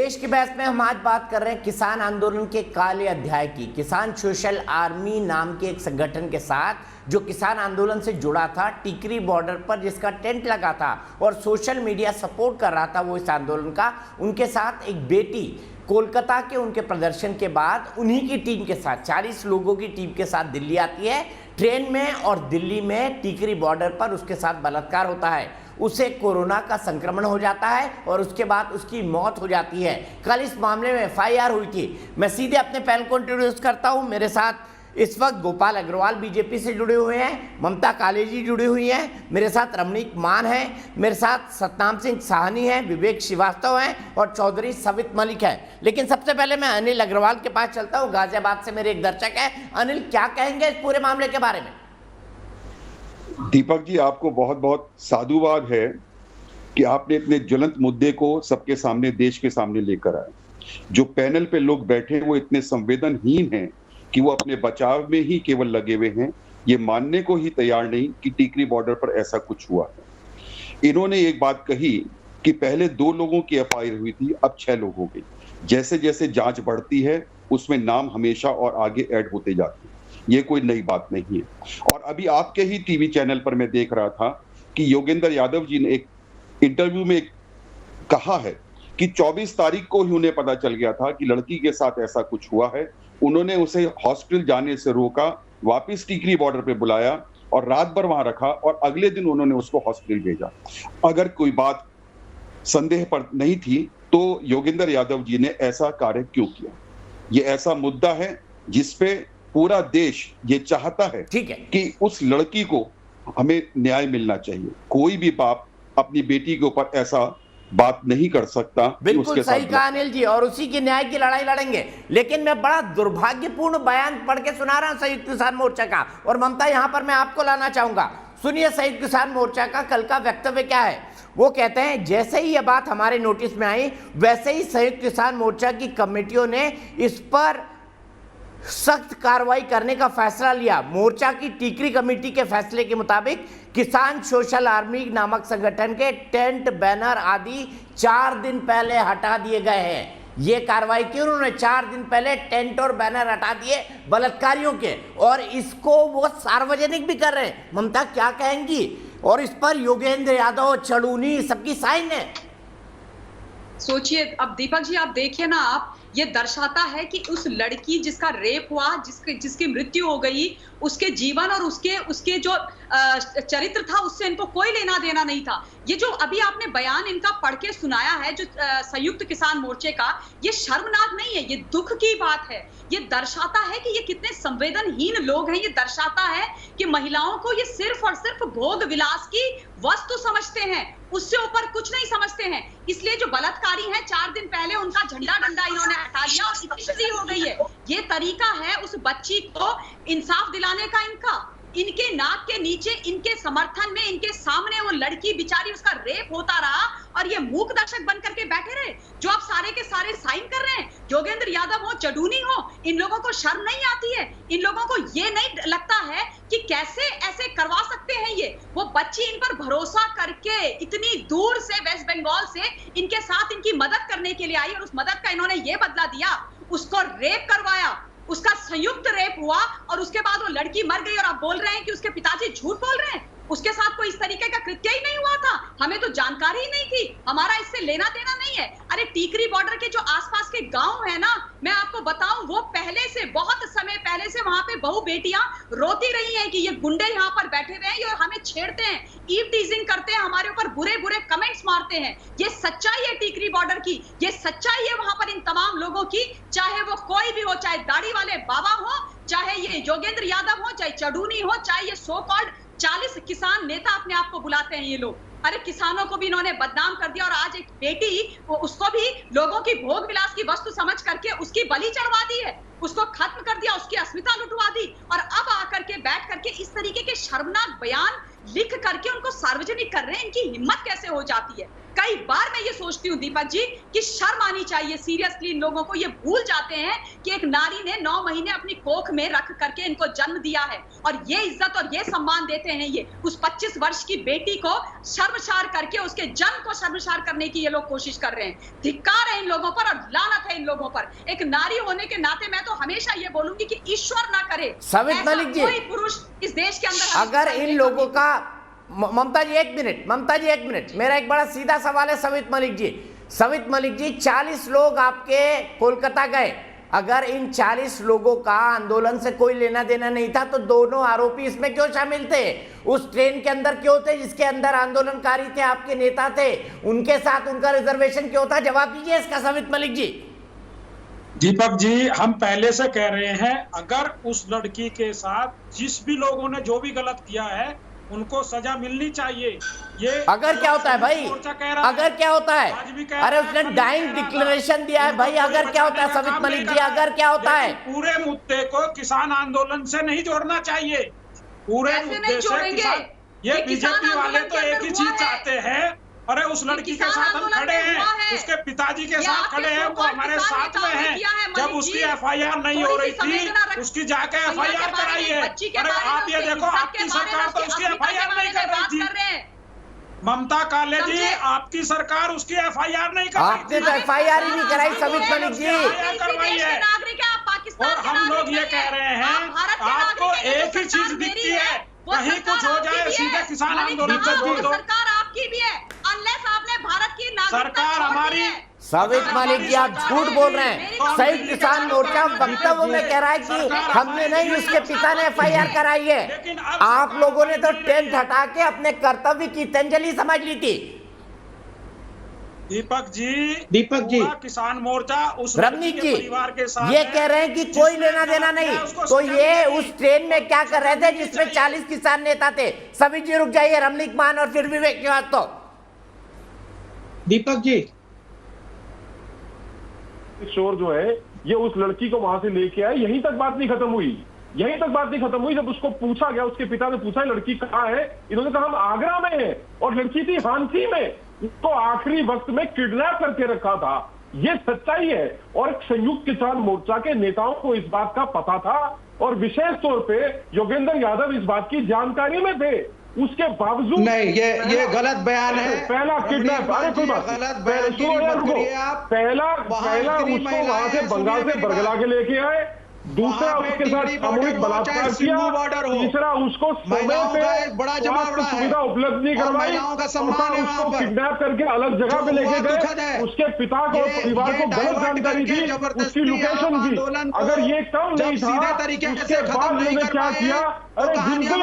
देश की बहस में हम आज बात कर रहे हैं किसान आंदोलन के काले अध्याय की। किसान सोशल आर्मी नाम के एक संगठन के साथ जो किसान आंदोलन से जुड़ा था, टिकरी बॉर्डर पर जिसका टेंट लगा था और सोशल मीडिया सपोर्ट कर रहा था वो इस आंदोलन का, उनके साथ एक बेटी कोलकाता के उनके प्रदर्शन के बाद उन्हीं की टीम के साथ 40 लोगों की टीम के साथ दिल्ली आती है ट्रेन में, और दिल्ली में टिकरी बॉर्डर पर उसके साथ बलात्कार होता है। उसे कोरोना का संक्रमण हो जाता है और उसके बाद उसकी मौत हो जाती है। कल इस मामले में FIR हुई थी। मैं सीधे अपने पैनल को इंट्रोड्यूस करता हूं। मेरे साथ इस वक्त गोपाल अग्रवाल बीजेपी से जुड़े हुए हैं, ममता कालेजी जुड़ी हुई हैं, मेरे साथ रमणीक मान है, मेरे साथ सतनाम सिंह साहनी है, विवेक श्रीवास्तव हैं और चौधरी सवित मलिक है। लेकिन सबसे पहले मैं अनिल अग्रवाल के पास चलता हूँ। गाजियाबाद से मेरे एक दर्शक है। अनिल, क्या कहेंगे इस पूरे मामले के बारे में? दीपक जी, आपको बहुत बहुत साधुवाद है कि आपने इतने ज्वलंत मुद्दे को सबके सामने, देश के सामने लेकर आए। जो पैनल पे लोग बैठे हैं वो इतने संवेदनहीन हैं कि वो अपने बचाव में ही केवल लगे हुए हैं, ये मानने को ही तैयार नहीं कि टिकरी बॉर्डर पर ऐसा कुछ हुआ है। इन्होंने एक बात कही कि पहले 2 लोगों की FIR हुई थी, अब 6 लोग हो गई। जैसे जैसे जांच बढ़ती है उसमें नाम हमेशा और आगे ऐड होते जाते हैं। ये कोई नई बात नहीं है। और अभी आपके ही टीवी चैनल पर मैं देख रहा था कि योगेंद्र यादव जी ने एक इंटरव्यू में कहा है कि 24 तारीख को ही उन्हें पता चल गया था कि लड़की के साथ ऐसा कुछ हुआ है। उन्होंने उसे हॉस्पिटल जाने से रोका, वापस टिकरी बॉर्डर पे बुलाया और रात भर वहां रखा और अगले दिन उन्होंने उसको हॉस्पिटल भेजा। अगर कोई बात संदेह पर नहीं थी तो योगेंद्र यादव जी ने ऐसा कार्य क्यों किया? ये ऐसा मुद्दा है जिसपे पूरा देश ये चाहता है कि उस लड़की को हमें न्याय मिलना चाहिए। कोई भी बाप अपनी बेटी के ऊपर ऐसा बात नहीं कर सकता। बिल्कुल सही कहा अनिल जी, और उसी की न्याय की लड़ाई लड़ेंगे। लेकिन मैं बड़ा दुर्भाग्यपूर्ण बयान पढ़ के सुना रहा हूं संयुक्त किसान मोर्चा का, और ममता यहां पर मैं आपको लाना चाहूंगा। सुनिए संयुक्त किसान मोर्चा का कल का वक्तव्य क्या है। वो कहते हैं, जैसे ही यह बात हमारे नोटिस में आई वैसे ही संयुक्त किसान मोर्चा की कमेटियों ने इस पर सख्त कार्रवाई करने का फैसला लिया। मोर्चा की टिकरी कमेटी के फैसले के मुताबिक किसान सोशल आर्मी नामक संगठन के टेंट, बैनर आदि 4 दिन पहले हटा दिए गए हैं। ये कार्रवाई की उन्होंने, 4 दिन पहले टेंट और बैनर हटा दिए बलात्कारियों के, और इसको वो सार्वजनिक भी कर रहे हैं। ममता क्या कहेंगी? और इस पर योगेंद्र यादव, चड़ूनी, सबकी साइन है। सोचिए, अब दीपक जी आप देखिए ना, आप ये दर्शाता है कि उस लड़की जिसका रेप हुआ, जिसकी मृत्यु हो गई, उसके जीवन और उसके जो चरित्र था उससे इनको कोई लेना देना नहीं था। ये जो अभी आपने बयान इनका पढ़ के सुनाया है जो संयुक्त किसान मोर्चे का, ये शर्मनाक नहीं है, ये दुख की बात है। ये दर्शाता है कि ये कितने संवेदनहीन लोग हैं। ये दर्शाता है कि महिलाओं को ये सिर्फ और सिर्फ भोग विलास की वस्तु समझते हैं, उससे ऊपर कुछ नहीं समझते हैं। इसलिए जो बलात्कारी हैं, 4 दिन पहले उनका झंडा डंडा इन्होंने हटा दिया और इतनी हो गई है। ये तरीका है उस बच्ची को इंसाफ दिलाने का इनका। इनके नाक के नीचे, इनके समर्थन में, इनके सामने वो लड़की बेचारी, उसका रेप होता रहा और ये मूक दर्शक बन करके बैठे रहे। जो आप सारे के सारे साइन कर रहे हैं, योगेंद्र यादव हो, चडूनी हो, इन लोगों को शर्म नहीं आती है? इन लोगों को ये नहीं लगता है कि कैसे ऐसे करवा सकते हैं ये? वो बच्ची इन पर भरोसा करके इतनी दूर से, वेस्ट बंगाल से इनके साथ इनकी मदद करने के लिए आई और उस मदद का इन्होंने ये बदला दिया, उसको रेप करवाया, उसका संयुक्त रेप हुआ और उसके बाद वो लड़की मर गई। और आप बोल रहे हैं कि उसके पिताजी झूठ बोल रहे हैं? उसके साथ कोई इस तरीके का कृत्य ही नहीं हुआ था, हमें तो जानकारी ही नहीं थी, हमारा इससे लेना देना नहीं है। अरे टिकरी बॉर्डर के जो आसपास के गांव है ना, मैं आपको बताऊं, वो पहले से, बहुत समय पहले से वहां पे बहू बेटियां रोती रही हैं कि ये गुंडे यहाँ पर बैठे हुए हैं और हमें छेड़ते हैं, ईव टीजिंग करते हैं, हमारे ऊपर बुरे बुरे कमेंट्स मारते हैं। ये सच्चाई है टिकरी बॉर्डर की, ये सच्चाई है वहां पर इन तमाम लोगों की, चाहे वो कोई भी हो, चाहे दाढ़ी वाले बाबा हो, चाहे ये योगेंद्र यादव हो, चाहे चडूनी हो, चाहे ये सो कॉल्ड 40 किसान नेता अपने आप को बुलाते हैं ये लोग। अरे किसानों को भी इन्होंने बदनाम कर दिया और आज एक बेटी, उसको भी लोगों की भोग विलास की वस्तु समझ करके उसकी बलि चढ़वा दी है, उसको खत्म कर दिया, उसकी अस्मिता लुटवा दी। और अब आकर के बैठ करके इस तरीके के शर्मनाक बयान लिख करके उनको सार्वजनिक कर रहे हैं। इनकी हिम्मत कैसे हो जाती है? कई बार मैं ये सोचती हूँ दीपक जी कि शर्म आनी चाहिए सीरियसली इन लोगों को। ये भूल जाते हैं कि एक नारी ने 9 महीने अपनी कोख में रख करके इनको जन्म दिया है और ये इज्जत और ये सम्मान देते हैं ये उस 25 वर्ष की बेटी को शर्मसार करके उसके जन्म को शर्मसार करने की ये लोग कोशिश कर रहे हैं। धिक्कार है इन लोगों पर और लानत है इन लोगों पर। एक नारी होने के नाते मैं तो हमेशा ये बोलूंगी कि ईश्वर ना करे सवित मलिक जी, कोई पुरुष इस देश के अंदर अगर इन लोगों का ममता जी एक मिनट, मेरा एक बड़ा सीधा सवाल है सवित मलिक जी 40 लोग आपके कोलकाता गए, अगर इन 40 लोगों का आंदोलन से कोई लेना देना नहीं था तो दोनों आरोपी इसमें क्यों शामिल थे? उस ट्रेन के अंदर क्यों थे जिसके अंदर आंदोलनकारी थे, आपके नेता थे, उनके साथ उनका रिजर्वेशन क्यों था? जवाब दीजिए इसका सवित मलिक जी। दीपक जी, हम पहले से कह रहे हैं अगर उस लड़की के साथ जिस भी लोगों ने जो भी गलत किया है उनको सजा मिलनी चाहिए। ये अगर क्या होता है भाई, अगर क्या होता है, अरे उसने डाइंग डिक्लेरेशन दिया है भाई, अगर क्या होता है सवित मलिक जी, अगर क्या होता है? पूरे मुद्दे को किसान आंदोलन से नहीं जोड़ना चाहिए, पूरे मुद्दे से किसान। ये बीजेपी वाले तो एक ही चीज चाहते हैं, अरे उस लड़की के साथ हम खड़े हैं, उसके पिताजी के साथ खड़े हैं, वो हमारे साथ में हैं। जब उसकी एफआईआर नहीं हो रही थी उसकी जाके एफआईआर कराई है। अरे आप ये देखो, आपकी सरकार तो उसकी एफआईआर नहीं कर रही थी। ममता काले जी, आपकी सरकार उसकी एफआईआर नहीं कर रही थी। आपने तो एफआईआर ही नहीं कराई सवित मलिक जी। करवाई है। और हम लोग ये कह रहे हैं आपको एक ही चीज दिखती है, कहीं कुछ हो जाए सीधे किसान आंदोलन से जोड़ दो। सरकार आपकी भी है, अनलेस आपने भारत की सरकार हमारी। सवित मलिक जी आप झूठ बोल रहे हैं। संयुक्त किसान मोर्चा वक्तव्य में कह रहा है कि हमने नहीं, उसके पिता ने एफआईआर कराई है। आप लोगों ने तो टेंट हटा के अपने कर्तव्य की तंजलि समझ ली थी। दीपक जी किसान मोर्चा उस रमनीत जी परिवार के साथ ये कह रहे हैं कि कोई लेना देना नहीं, तो ये उस ट्रेन में क्या कर रहे थे जिसमें 40 किसान नेता थे? सवित जी रुक जाइए, रमनीत मान और फिर विवेक की बात। तो दीपक जी, किशोर जो है ये उस लड़की को वहां से लेके आए, यहीं तक बात नहीं खत्म हुई। जब उसको पूछा गया, उसके पिता ने पूछा लड़की कहाँ है, इन्होंने कहा हम आगरा में हैं, और लड़की थी हांसी में, उसको आखिरी वक्त में किडनैप करके रखा था। ये सच्चाई है। और संयुक्त किसान मोर्चा के नेताओं को इस बात का पता था और विशेष तौर पे योगेंद्र यादव इस बात की जानकारी में थे, उसके बावजूद नहीं, ये गलत बयान है। पहला किडनैप, अरे कोई बात, पहला उसको वहां से बंगाल से बरगला के लेके आए, दूसरा उसके साथ सामूहिक बलात्कार किया, तीसरा उसको समय पे बड़ा सुविधा उपलब्ध नहीं करवाई, उसको किडनैप करके अलग जगह पे लेके गए, उसके पिता को और परिवार को गलत जानकारी दी, उसकी लोकेशन दी। अगर ये कम नहीं था, उसके बाद उन्होंने क्या किया? अरे बिल्कुल,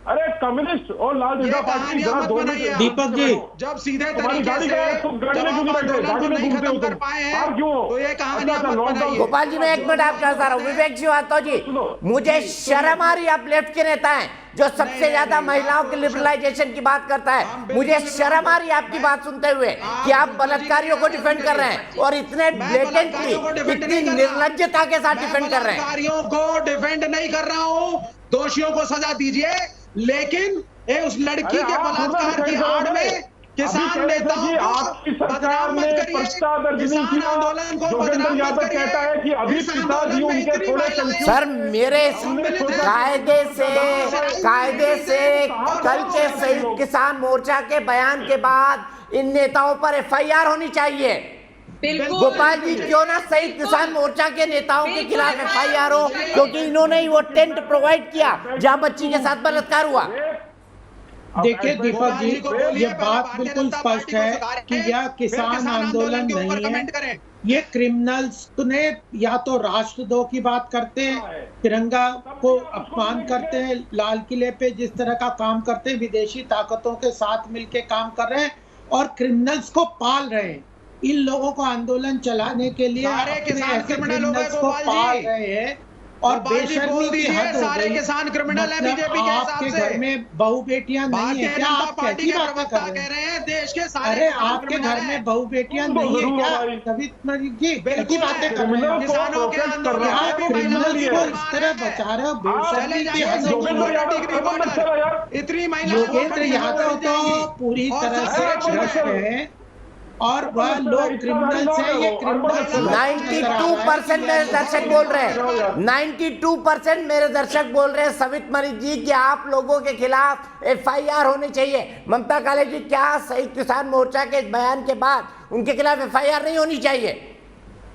अरे कम्युनिस्ट और लाल जनता पार्टी जरा दोनों। दीपक जी, जब सीधे तरीके से गाड़ी में क्यों बैठे, गाड़ी में घूमते हो तुम, और क्यों? गोपाल जी मैं एक मिनट आपके साथ, विवेक जी आता जी, मुझे शर्म आ रही, आप लेफ्ट के नेता हैं जो सबसे ज्यादा महिलाओं के लिबरलाइजेशन की बात करता है, मुझे शर्म आ रही है आपकी बात सुनते हुए कि आप बलात्कारियों को डिफेंड कर रहे हैं और इतने ब्लेटेंटली, इतनी निर्लज्जता के साथ डिफेंड कर रहे हैं। बलात्कारियों को डिफेंड नहीं कर रहा हूं, दोषियों को सजा दीजिए, लेकिन उस लड़की के बलात्कार की आड़ में किसान नेताओं आपकी सरकार ने पर्चा दर्ज नहीं किया। योगेंद्र यादव कहता है कि अभी पिताजी उनके थोड़े सर मेरे कायदे से कल के संयुक्त किसान मोर्चा के बयान के बाद इन नेताओं पर एफआईआर होनी चाहिए। गोपाल जी क्यों ना संयुक्त किसान मोर्चा के नेताओं के खिलाफ एफआईआर हो, क्योंकि इन्होंने ही वो टेंट प्रोवाइड किया जहां बच्ची के साथ बलात्कार हुआ। देखिए दीपक जी, ये बात बिल्कुल स्पष्ट है कि यह किसान आंदोलन नहीं है, ये क्रिमिनल्स ने या तो राष्ट्रद्रोह की बात करते हैं, तिरंगा को अपमान करते हैं, लाल किले पे जिस तरह का काम करते हैं, विदेशी ताकतों के साथ मिलकर काम कर रहे हैं और क्रिमिनल्स को पाल रहे हैं। इन लोगों को आंदोलन चलाने के लिए क्रिमिनल्स को पाल रहे हैं और बेशर्मी की हद हो गई। किसान क्रिमिनल है बीजेपी के हिसाब से। आपके घर में बहू बेटियां नहीं है क्या? आप कैसी बातें कर रहे हैं? देश के सारे, अरे आपके घर में बहू बेटियां नहीं है क्या? सवित मलिक जी कैसी बातें कर रहे हैं? किसानों के आंदोलन क्रिमिनल्स को इस तरह बचा रहे हो, बेशर्मी की हद हो गई। इतनी योगेंद्र यादव तो पूरी तरह से भ्रष्ट है। और वह लोग क्रिमिनल्स हैं, ये क्रिमिनल्स 92% मेरे दर्शक बोल रहे हैं, 92% मेरे दर्शक बोल रहे हैं सवित मलिक जी कि आप लोगों के खिलाफ FIR होनी चाहिए। ममता काले जी, क्या संयुक्त किसान मोर्चा के बयान के बाद उनके खिलाफ FIR नहीं होनी चाहिए?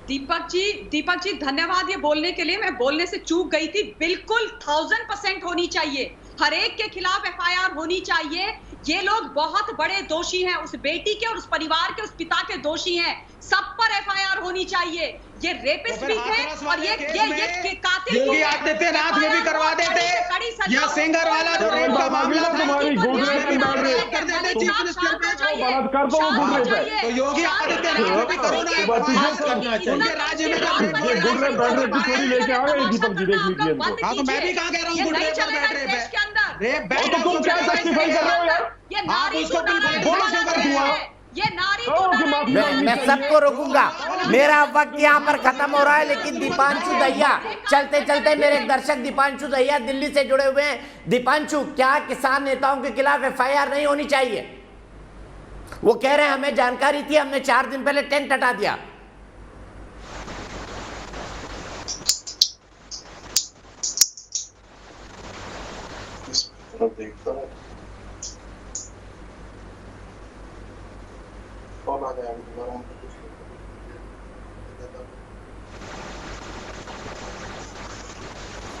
दीपक जी धन्यवाद ये बोलने के लिए। मैं बोलने से चूक गई थी। बिल्कुल 1000% होनी चाहिए। हर एक के खिलाफ FIR होनी चाहिए। ये लोग बहुत बड़े दोषी हैं, उस बेटी के और उस परिवार के, उस पिता के दोषी हैं। सब पर FIR होनी चाहिए। ये रेपिस्ट भी थे और ये कातिल योगी आदित्यनाथ में भी करवा देते। ये सिंगर वाला जो रेप का मामला तुम्हारी कर देते चीफ मिनिस्टर पे, तो योगी आदित्यनाथ भी उनके राज्य में थोड़ी लेके आ गए दीपक जी, देख लीजिए। हाँ, तो मैं भी कहाँ कह रहा हूँ गुड रेप और बैड रेप है। रेप बैड तो तुम क्या जस्टिफाई कर रहे हो यार? आप उसको बिल्कुल ये नारी मैं सबको रोकूंगा, मेरा वक्त यहाँ पर खत्म हो रहा है। लेकिन दीपांशु दहिया, चलते चलते मेरे दर्शक दीपांशु दहिया दिल्ली से जुड़े हुए हैं। दीपांशु, क्या किसान नेताओं के खिलाफ FIR नहीं होनी चाहिए? वो कह रहे हैं हमें जानकारी थी, हमने 4 दिन पहले टेंट हटा दिया।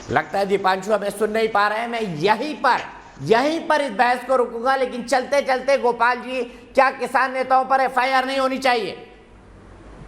लगता है दीपांशु हमें सुन नहीं पा रहे हैं। मैं यहीं पर इस बहस को रुकूंगा। लेकिन चलते चलते गोपाल जी, क्या किसान नेताओं पर FIR नहीं होनी चाहिए?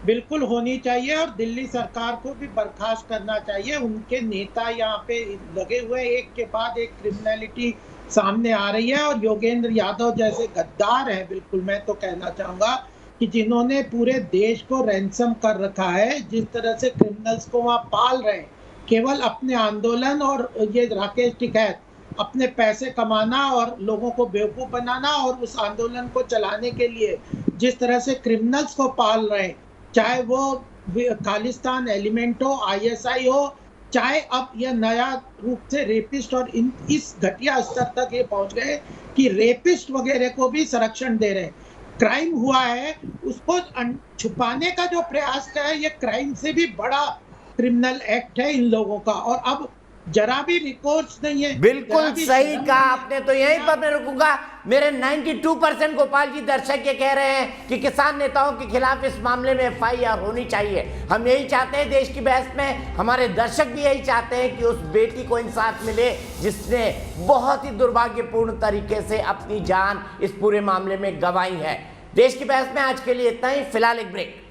बिल्कुल होनी चाहिए और दिल्ली सरकार को भी बर्खास्त करना चाहिए। उनके नेता यहाँ पे लगे हुए, एक के बाद एक क्रिमिनलिटी सामने आ रही है और योगेंद्र यादव जैसे गद्दार हैं, बिल्कुल मैं तो कहना चाहूंगा कि जिन्होंने पूरे देश को रैंसम कर रखा है, जिस तरह से क्रिमिनल्स को वहाँ पाल रहे हैं केवल अपने आंदोलन और ये राकेश टिकैत अपने पैसे कमाना और लोगों को बेवकूफ़ बनाना और उस आंदोलन को चलाने के लिए जिस तरह से क्रिमिनल्स को पाल रहे हैं, चाहे वो खालिस्तान एलिमेंट हो, ISI हो, चाहे अब यह नया रूप से रेपिस्ट, और इस घटिया स्तर तक ये पहुंच गए कि रेपिस्ट वगैरह को भी संरक्षण दे रहे हैं। क्राइम हुआ है उसको छुपाने का जो प्रयास का है, ये क्राइम से भी बड़ा क्रिमिनल एक्ट है इन लोगों का, और अब जरा भी रिकॉर्ड्स नहीं है। बिल्कुल सही कहा आपने। तो यहीं पर मैं रुकूंगा। मेरे 92% गोपाल जी दर्शक ये कह रहे हैं कि किसान नेताओं के खिलाफ इस मामले में FIR होनी चाहिए। हम यही चाहते हैं देश की बहस में, हमारे दर्शक भी यही चाहते हैं कि उस बेटी को इंसाफ मिले जिसने बहुत ही दुर्भाग्यपूर्ण तरीके से अपनी जान इस पूरे मामले में गंवाई है। देश की बहस में आज के लिए इतना ही। फिलहाल एक ब्रेक।